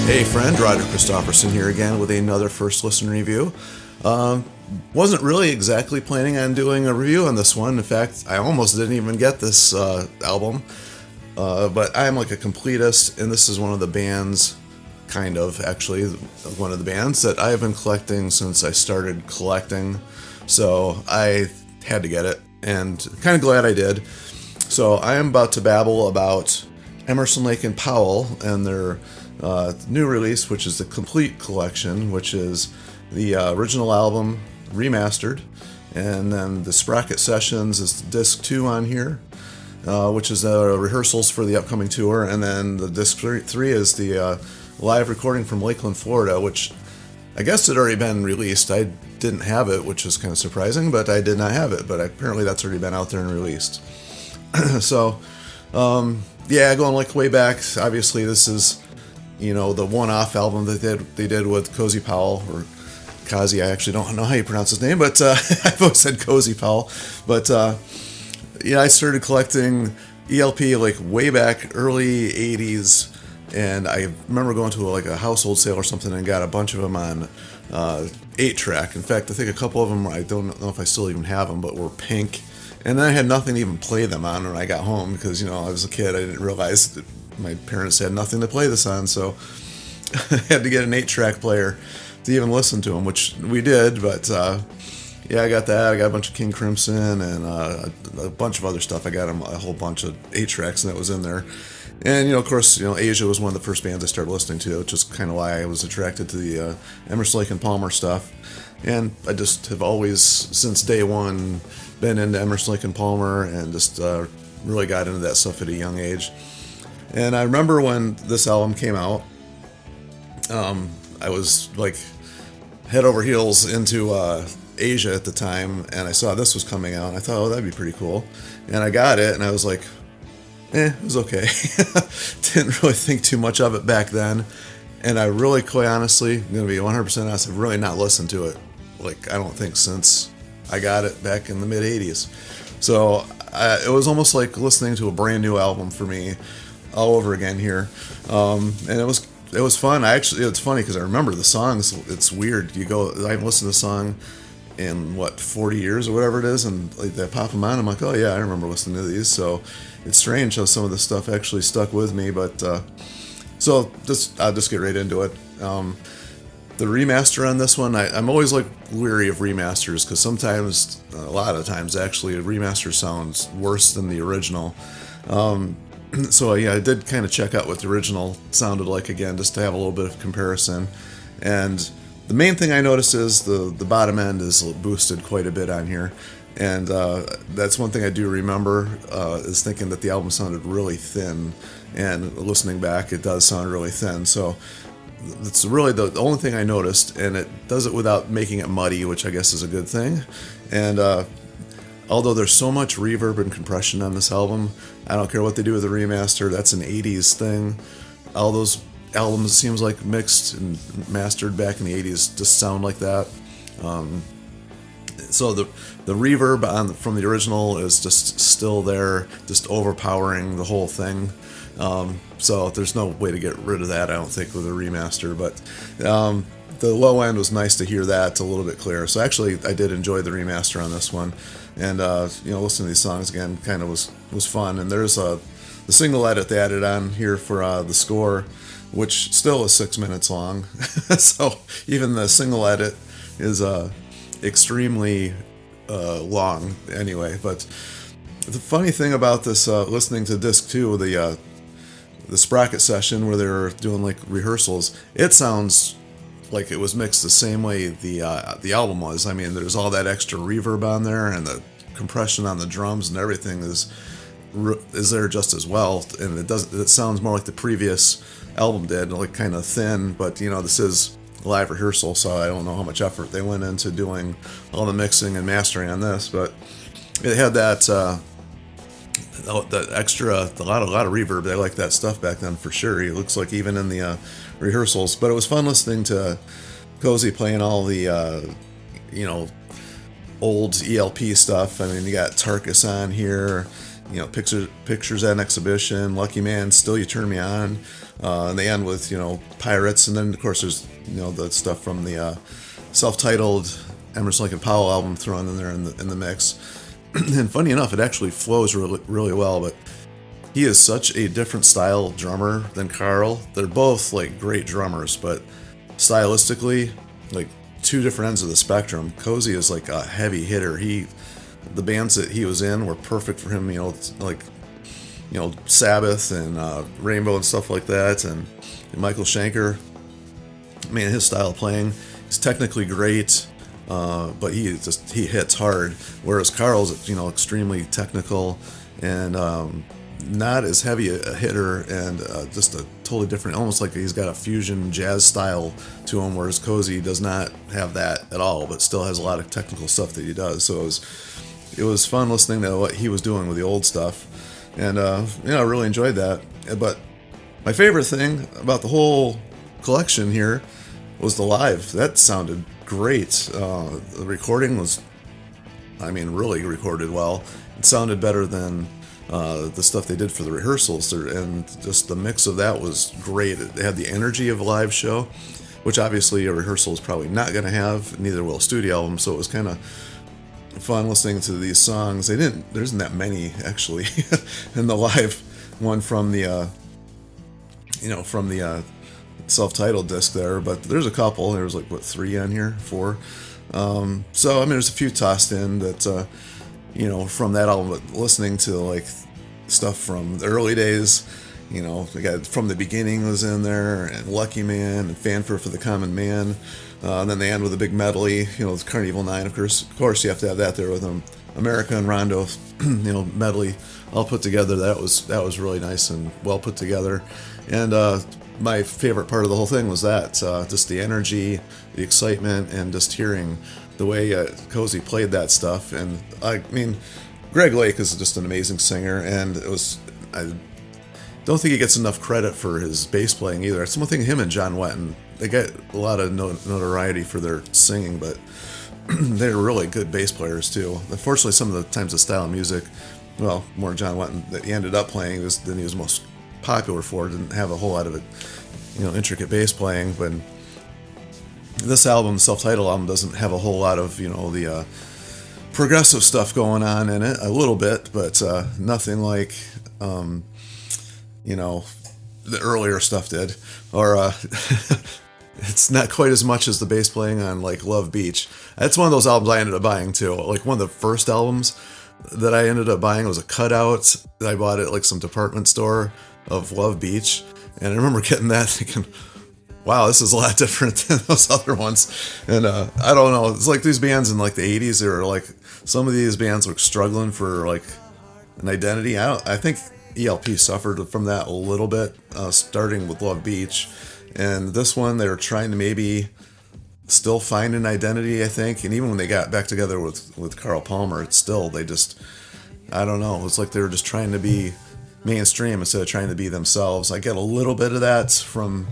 Hey friend, Roger Christofferson here again with another first listen review. Wasn't really exactly planning on doing a review on this one. In fact, I almost didn't even get this album. But I'm like a completist, and this is one of the bands, actually, one of the bands that I've been collecting since I started collecting. So I had to get it, and kind of glad I did. So I am about to babble about Emerson, Lake and Powell and their new release, which is the complete collection, which is the original album remastered, and then the Sprocket Sessions is disc 2 on here, which is the rehearsals for the upcoming tour, and then the disc 3 is the live recording from Lakeland, Florida, which I guess had already been released. I didn't have it, which is kind of surprising, but I did not have it, but apparently that's already been out there and released. So yeah, going like way back, obviously this is, you know, the one-off album that they did with Cozy Powell, or Kazi, I actually don't know how you pronounce his name, but I've always said Cozy Powell. But yeah, I started collecting ELP like way back early 80s, and I remember going to like a household sale or something and got a bunch of them on 8-track. In fact, I think a couple of them, I don't know if I still even have them, but were pink. And then I had nothing to even play them on when I got home because, you know, I was a kid. I didn't realize that my parents had nothing to play this on, so I had to get an 8-track player to even listen to them, which we did. But yeah, I got that. I got a bunch of King Crimson and a bunch of other stuff. I got them a whole bunch of 8-tracks, and that was in there. And, you know, of course, you know, Asia was one of the first bands I started listening to, which is kind of why I was attracted to the Emerson, Lake and Palmer stuff. And I just have always, since day one, been into Emerson, Lake and Palmer, and just really got into that stuff at a young age. And I remember when this album came out, I was like head over heels into Asia at the time, and I saw this was coming out, and I thought, oh, that'd be pretty cool. And I got it, and I was like, it was okay. Didn't really think too much of it back then. And I really, quite honestly, I'm going to be 100% honest, I've really not listened to it, like, I don't think since I got it back in the mid-'80s. So it was almost like listening to a brand new album for me all over again here. And it was fun. It's funny because I remember the songs. It's weird. I haven't listened to the song in 40 years or whatever it is, and like they pop them on. I'm like, oh yeah, I remember listening to these. So it's strange how some of this stuff actually stuck with me. But so I'll just get right into it. The remaster on this one, I'm always like weary of remasters because sometimes, a lot of times actually, a remaster sounds worse than the original. So yeah, I did kind of check out what the original sounded like again, just to have a little bit of comparison. And the main thing I noticed is the bottom end is boosted quite a bit on here. And that's one thing I do remember, is thinking that the album sounded really thin. And listening back, it does sound really thin. So it's really the only thing I noticed, and it does it without making it muddy, which I guess is a good thing. And although there's so much reverb and compression on this album, I don't care what they do with the remaster. That's an 80s thing. All those albums, it seems like, mixed and mastered back in the 80s just sound like that. So the reverb from the original is just still there, just overpowering the whole thing. So there's no way to get rid of that, I don't think, with a remaster. But the low end was nice to hear that a little bit clearer. So actually, I did enjoy the remaster on this one. And you know, listening to these songs again kind of was fun. And there's the single edit they added on here for the score, which still is 6 minutes long. So even the single edit is extremely long anyway. But the funny thing about this, listening to disc 2, the Sprocket session where they were doing like rehearsals, it sounds like it was mixed the same way the album was. I mean, there's all that extra reverb on there, and the compression on the drums and everything is there just as well. And it sounds more like the previous album did, like kind of thin. But you know, this is live rehearsal, so I don't know how much effort they went into doing all the mixing and mastering on this, but it had that extra, a lot of reverb. They liked that stuff back then for sure. It looks like even in the rehearsals. But it was fun listening to Cozy playing all the you know, old ELP stuff. I mean, you got Tarkus on here, pictures at an exhibition, Lucky Man, Still You Turn Me On, and they end with Pirates, and then of course there's the stuff from the self-titled Emerson, Lake and Powell album thrown in there in the mix. And funny enough, it actually flows really, really well. But he is such a different style drummer than Carl. They're both like great drummers, but stylistically, like two different ends of the spectrum. Cozy is like a heavy hitter. The bands that he was in were perfect for him. Like Sabbath and Rainbow and stuff like that. And Michael Schenker, man, his style of playing is technically great, but he hits hard. Whereas Carl's extremely technical and not as heavy a hitter, and just a totally different, almost like he's got a fusion jazz style to him, whereas Cozy does not have that at all, but still has a lot of technical stuff that he does. So it was fun listening to what he was doing with the old stuff, and I really enjoyed that. But my favorite thing about the whole collection here was the live. That sounded great. The recording was, really recorded well. It sounded better than the stuff they did for the rehearsals, and just the mix of that was great. It had the energy of a live show, which obviously a rehearsal is probably not going to have, neither will a studio album, so it was kind of fun listening to these songs. There isn't that many actually in the live one from the self-titled disc there, but there's a couple. There was 3 on here, 4. So there's a few tossed in that from that album, but listening to stuff from the early days, we got From the Beginning was in there, and Lucky Man, and Fanfare for the Common Man, and then they end with a big medley, with Carnival 9, of course you have to have that there with them, America and Rondo, medley all put together. That was really nice and well put together. And my favorite part of the whole thing was that just the energy, the excitement, and just hearing the way Cozy played that stuff. And Greg Lake is just an amazing singer, and I don't think he gets enough credit for his bass playing either. It's one thing, him and John Wetton, they get a lot of notoriety for their singing, but they're really good bass players too. Unfortunately, some of the times the style of music, well, more John Wetton that he ended up playing than he was most popular for, didn't have a whole lot of it, intricate bass playing. But this album, the self-titled album, doesn't have a whole lot of the progressive stuff going on in it. A little bit, but nothing like the earlier stuff did, or it's not quite as much as the bass playing on Love Beach. That's one of those albums I ended up buying too. One of the first albums that I ended up buying was a cutout that I bought at some department store of Love Beach, and I remember getting that thinking, wow, this is a lot different than those other ones. And I don't know, it's like these bands in the 80s, or some of these bands were struggling for an identity. I think ELP suffered from that a little bit, starting with Love Beach, and this one they were trying to maybe still find an identity, I think. And even when they got back together with Carl Palmer, it's still, I don't know, it's like they were just trying to be mainstream instead of trying to be themselves. I get a little bit of that from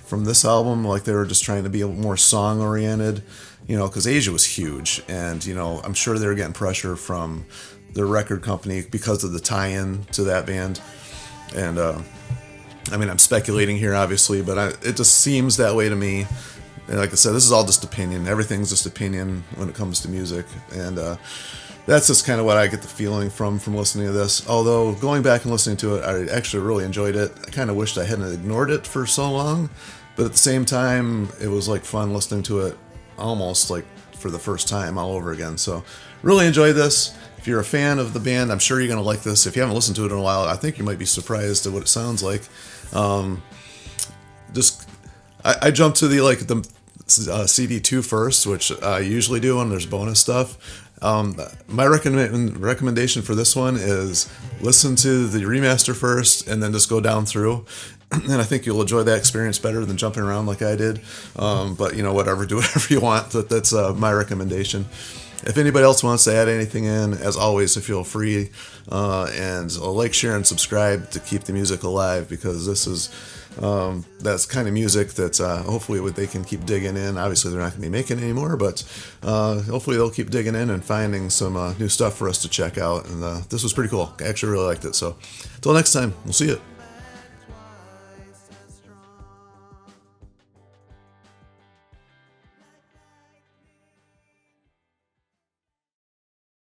this album, they were just trying to be a more song oriented, because Asia was huge, and I'm sure they were getting pressure from their record company because of the tie-in to that band. And I'm speculating here obviously, but it just seems that way to me. And like I said, this is all just opinion. Everything's just opinion when it comes to music, and that's just kind of what I get the feeling from listening to this. Although going back and listening to it, I actually really enjoyed it. I kind of wished I hadn't ignored it for so long, but at the same time, it was fun listening to it almost for the first time all over again. So really enjoyed this. If you're a fan of the band, I'm sure you're going to like this. If you haven't listened to it in a while, I think you might be surprised at what it sounds like. I jumped to the CD2 first, which I usually do when there's bonus stuff. My recommendation for this one is listen to the remaster first and then just go down through, and I think you'll enjoy that experience better than jumping around like I did. But whatever, do whatever you want. That's my recommendation. If anybody else wants to add anything in, as always, feel free, and like, share, and subscribe to keep the music alive, because this is That's kind of music that hopefully they can keep digging in. Obviously, they're not going to be making it anymore, but hopefully they'll keep digging in and finding some new stuff for us to check out. And this was pretty cool. I actually really liked it. So until next time, we'll see you.